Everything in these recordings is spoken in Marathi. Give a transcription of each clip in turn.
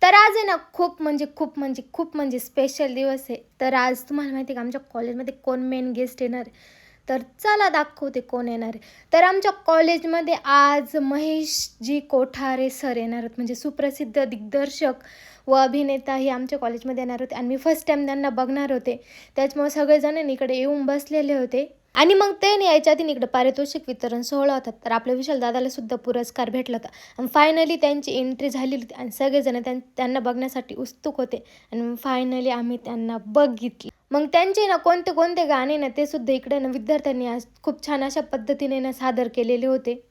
तर आज आहे ना खूप स्पेशल दिवस आहे. तर आज तुम्हाला माहिती आहे का आमच्या कॉलेजमध्ये कोण मेन गेस्ट येणार आहे? तर चला दाखवते कोण येणार आहे. तर आमच्या कॉलेजमध्ये आज महेशजी कोठारे सर येणार आहेत. म्हणजे सुप्रसिद्ध दिग्दर्शक व अभिनेता हे आमच्या कॉलेजमध्ये येणार होते आणि मी फर्स्ट टाईम त्यांना बघणार होते. त्याच्यामुळे सगळेजण इकडे येऊन बसलेले होते. आणि मग ते यायच्या आधी इकडे पारितोषिक वितरण सोहळा होता. तर आपल्या विशाल दादाला सुद्धा पुरस्कार भेटला होता आणि फायनली त्यांची एंट्री झालेली होती आणि सगळेजण त्यांना बघण्यासाठी उत्सुक होते आणि फायनली आम्ही त्यांना बघितले. मग त्यांचे ना कोणते कोणते गाणे ना ते सुद्धा इकडे ना विद्यार्थ्यांनी आज खूप छान अशा पद्धतीने ना सादर केलेले होते.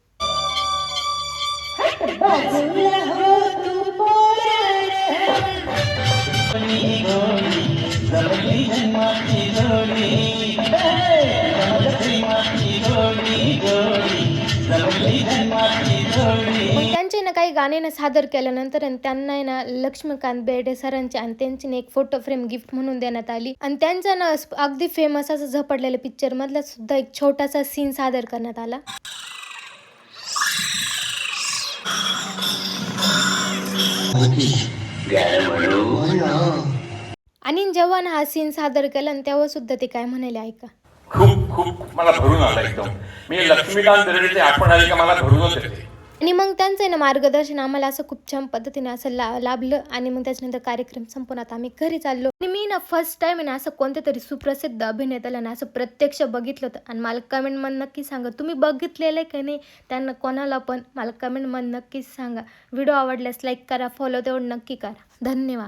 मग त्यांचे ना काही गाणे ना सादर केल्यानंतर आणि त्यांना आहे ना लक्ष्मीकांत बेर्डे सरांचे आणि त्यांची ना एक फोटो फ्रेम गिफ्ट म्हणून देण्यात आली आणि त्यांचा ना अगदी फेमस असं झपडलेल्या पिक्चर मधला सुद्धा एक छोटासा सीन सादर करण्यात आला. आणि जेव्हा ना हा सीन सादर केला आणि तेव्हा सुद्धा ते काय म्हणाले ऐका. खूप खूप मला भरून आला एकदम. मी लक्ष्मीकांत बेर्डेची आठवण आली का मला भरूनच येते. आणि मग त्यांचं ना मार्गदर्शन आम्हाला असं खूप छान पद्धतीने असं लाभलं आणि मग त्याच्यानंतर कार्यक्रम संपून आता आम्ही घरी चाललो. आणि मी ना फर्स्ट टाइम ना असं कोणत्या तरी सुप्रसिद्ध अभिनेत्याला ना असं प्रत्यक्ष बघितलं होतं आणि मला कमेंटमध्ये नक्की सांगा तुम्ही बघितलेलं आहे का नाही. त्यांना कोणाला पण मला कमेंटमध्ये नक्कीच सांगा. व्हिडिओ आवडल्यास लाईक करा, फॉलो तेवढं नक्की करा. धन्यवाद.